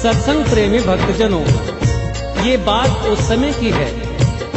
सत्संग प्रेमी भक्तजनों, ये बात उस समय की है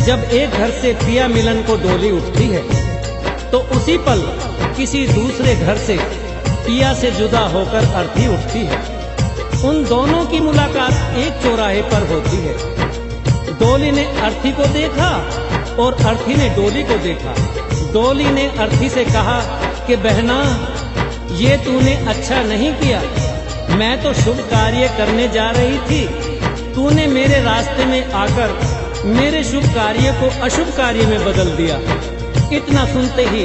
जब एक घर से पिया मिलन को डोली उठती है तो उसी पल किसी दूसरे घर से पिया से जुदा होकर अर्थी उठती है। उन दोनों की मुलाकात एक चौराहे पर होती है। डोली ने अर्थी को देखा और अर्थी ने डोली को देखा। डोली ने अर्थी से कहा कि बहना, ये तूने अच्छा नहीं किया। मैं तो शुभ कार्य करने जा रही थी, तूने मेरे रास्ते में आकर मेरे शुभ कार्य को अशुभ कार्य में बदल दिया। इतना सुनते ही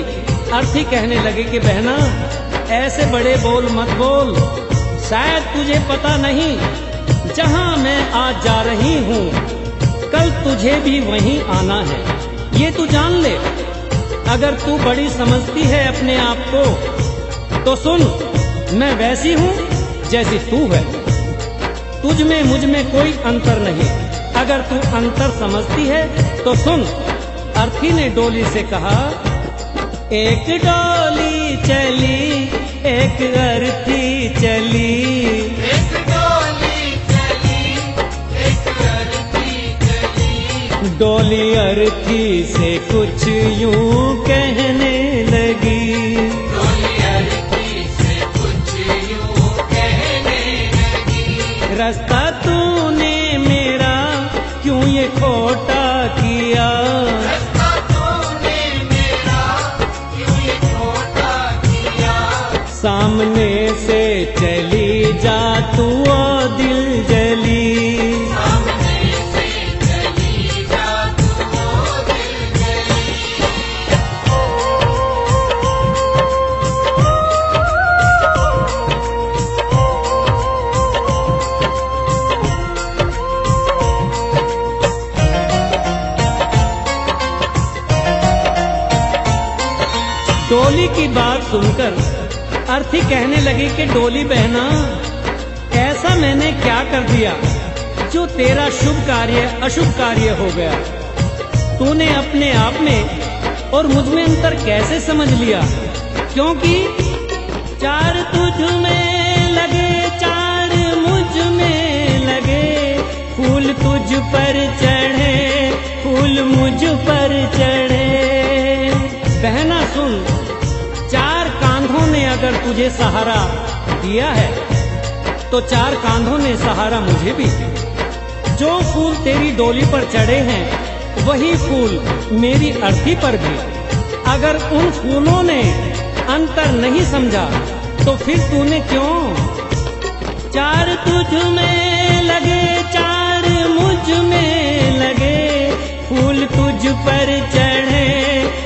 अर्थी कहने लगे कि बहना, ऐसे बड़े बोल मत बोल, शायद तुझे पता नहीं जहां मैं आज जा रही हूँ कल तुझे भी वहीं आना है, ये तू जान ले। अगर तू बड़ी समझती है अपने आप को तो सुन, मैं वैसी हूँ जैसी तू है, तुझ में मुझ में कोई अंतर नहीं। अगर तू अंतर समझती है तो सुन। अर्थी ने डोली से कहा, एक डोली चली एक अर्थी चली, एक डोली चली एक अर्थी चली। डोली अर्थी से कुछ यूं कहने लगी, डोली अर्थी से कुछ यूं कहने लगी। रास्ता तूने मेरा क्यों ये खोटा किया, रास्ता तूने मेरा क्यों ये खोटा किया। सामने से चली जा तू ओ दिल जली, सामने से चली जा तू ओ दिल जली। डोली की बात सुनकर अर्थी कहने लगी कि डोली बहना, ऐसा मैंने क्या कर दिया जो तेरा शुभ कार्य अशुभ कार्य हो गया। तूने अपने आप में और मुझ में अंतर कैसे समझ लिया, क्योंकि चार तुझ में लगे चार मुझ में लगे, फूल तुझ पर चढ़े फूल मुझ पर चढ़े। बहना सुन, चार कांधों ने अगर तुझे सहारा दिया है तो चार कांधों ने सहारा मुझे भी। जो फूल तेरी डोली पर चढ़े हैं वही फूल मेरी अर्थी पर भी। अगर उन फूलों ने अंतर नहीं समझा तो फिर तूने क्यों। चार तुझ में लगे चार मुझ में लगे, फूल तुझ पर चढ़े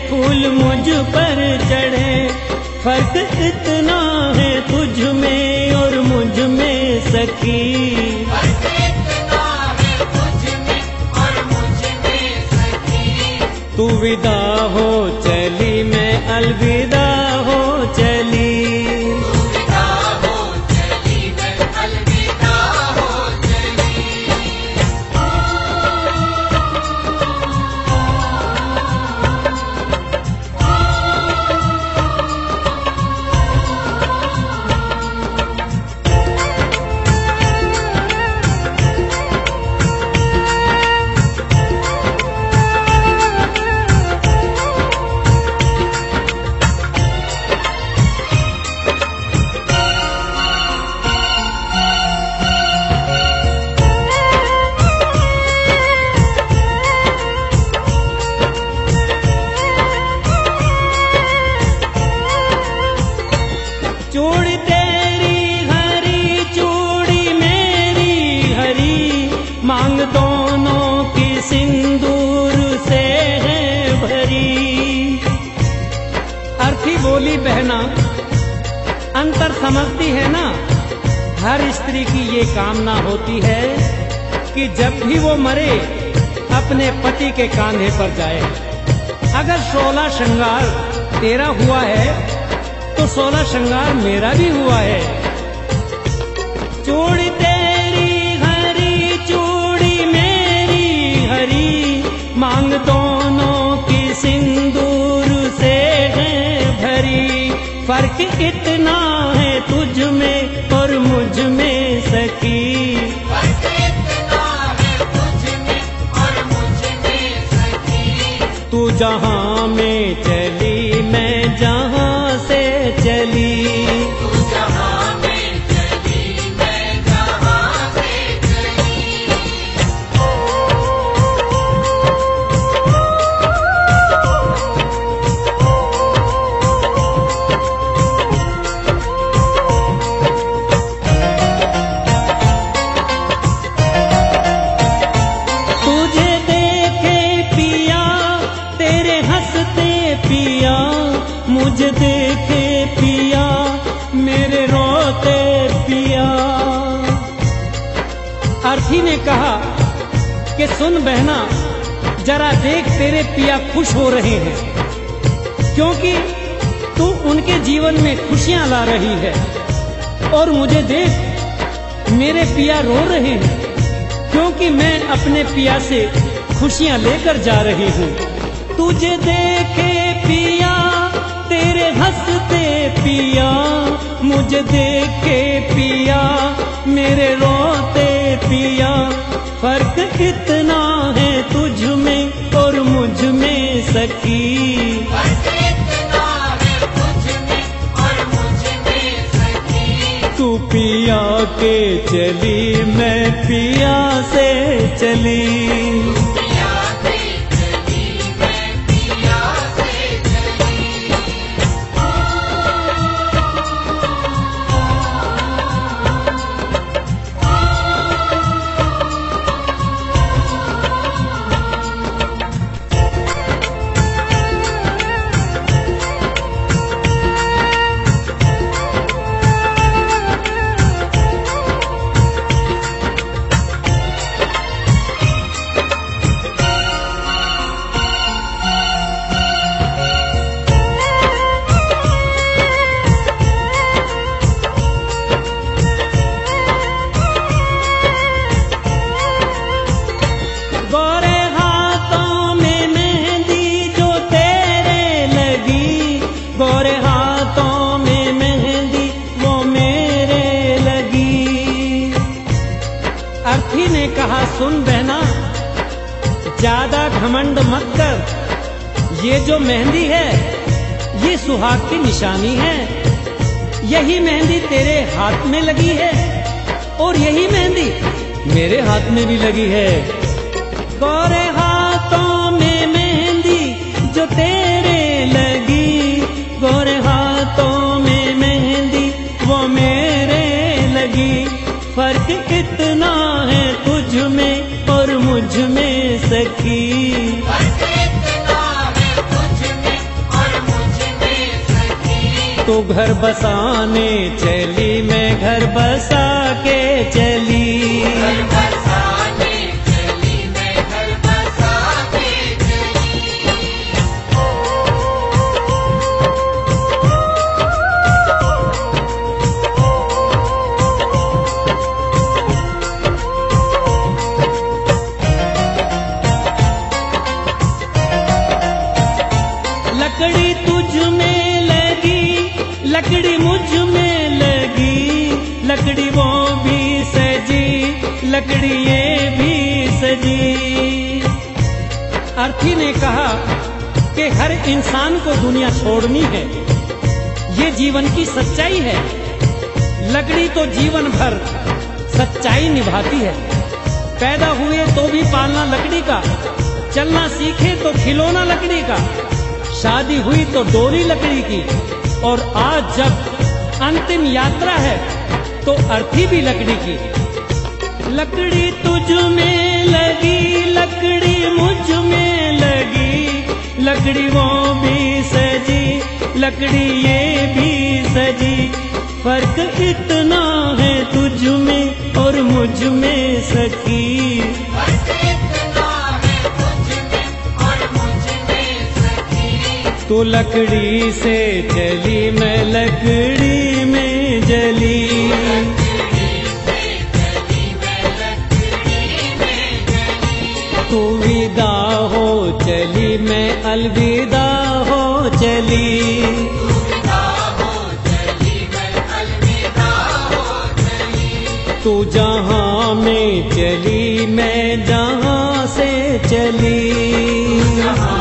फूल मुझ पर चढ़े। फर्क इतना है तुझ में और मुझ में सखी, फर्क इतना है तुझ में और मुझ में सखी। तू विदा हो चली मैं अलविदा हो चली। तू विदा हो चली मैं अलविदा हो चली। चूड़ी तेरी हरी चूड़ी मेरी हरी, मांग दोनों की सिंदूर से है भरी। अर्थी बोली बहना, अंतर समझती है ना, हर स्त्री की ये कामना होती है कि जब भी वो मरे अपने पति के कांधे पर जाए। अगर 16 श्रृंगार तेरा हुआ है तो 16 श्रृंगार मेरा भी हुआ है। चूड़ी तेरी हरी चूड़ी मेरी हरी, मांग दोनों की सिंदूर से है भरी। फर्क इतना है तुझ में और मुझ में सखी, जहां में चली मैं जहां से चली। तू जहां में चली मैं जहां से चली। तुझे देखे पिया तेरे हंसते पिया, मुझे देखे पिया मेरे रोते पिया। अर्थी ने कहा कि सुन बहना, जरा देख तेरे पिया खुश हो रहे हैं, क्योंकि तू उनके जीवन में खुशियां ला रही है। और मुझे देख मेरे पिया रो रहे हैं, क्योंकि मैं अपने पिया से खुशियां लेकर जा रही हूँ। तुझे देखे पिया तेरे हंसते पिया, मुझे देखे पिया मेरे रोते पिया। फर्क इतना है तुझ में और मुझ में सखी। फर्क इतना है तुझ में और मुझ में सखी। तू पिया के चली मैं पिया से चली। पिया से चली मैं पिया से चली। गोरे हाथों में मेहंदी जो तेरे लगी, गोरे हाथों में मेहंदी वो मेरे लगी। अर्थी ने कहा सुन बहना, ज्यादा घमंड मत कर। ये जो मेहंदी है ये सुहाग की निशानी है। यही मेहंदी तेरे हाथ में लगी है और यही मेहंदी मेरे हाथ में भी लगी है। गोरे हाथों में मेहंदी जो तेरे लगी, गोरे हाथों में मेहंदी वो मेरे लगी। फर्क इतना है तुझ में और मुझ में सखी। फर्क इतना है तुझ में और मुझ में सखी। तो घर बसाने चली मैं घर बसा के चली। घर बसाने चली मैं घर बसा के चली। लकड़ी तुझ में लगी, लकड़ी मुझ में लगी, लकड़ी वो भी सजी, लकड़ी ये भी सजी। अर्थी ने कहा कि हर इंसान को दुनिया छोड़नी है, ये जीवन की सच्चाई है। लकड़ी तो जीवन भर सच्चाई निभाती है। पैदा हुए तो भी पालना लकड़ी का, चलना सीखे तो खिलौना लकड़ी का, शादी हुई तो डोरी लकड़ी की, और आज जब अंतिम यात्रा है तो अर्थी भी लकड़ी की। लकड़ी तुझ में लगी, लकड़ी मुझ में लगी, लकड़ी वो भी सजी, लकड़ी ये भी सजी। फर्क इतना है तुझ में और मुझ में सखी। फर्क इतना है तुझ में और मुझ में सखी। तू लकड़ी से चली मैं लकड़ी में जली। लकड़ी से चली मैं लकड़ी में जली। तू विदा हो चली मैं अलविदा हो चली। अलविदा हो चली मैं अलविदा हो चली। तू जहां में चली मैं जहां से चली। जहां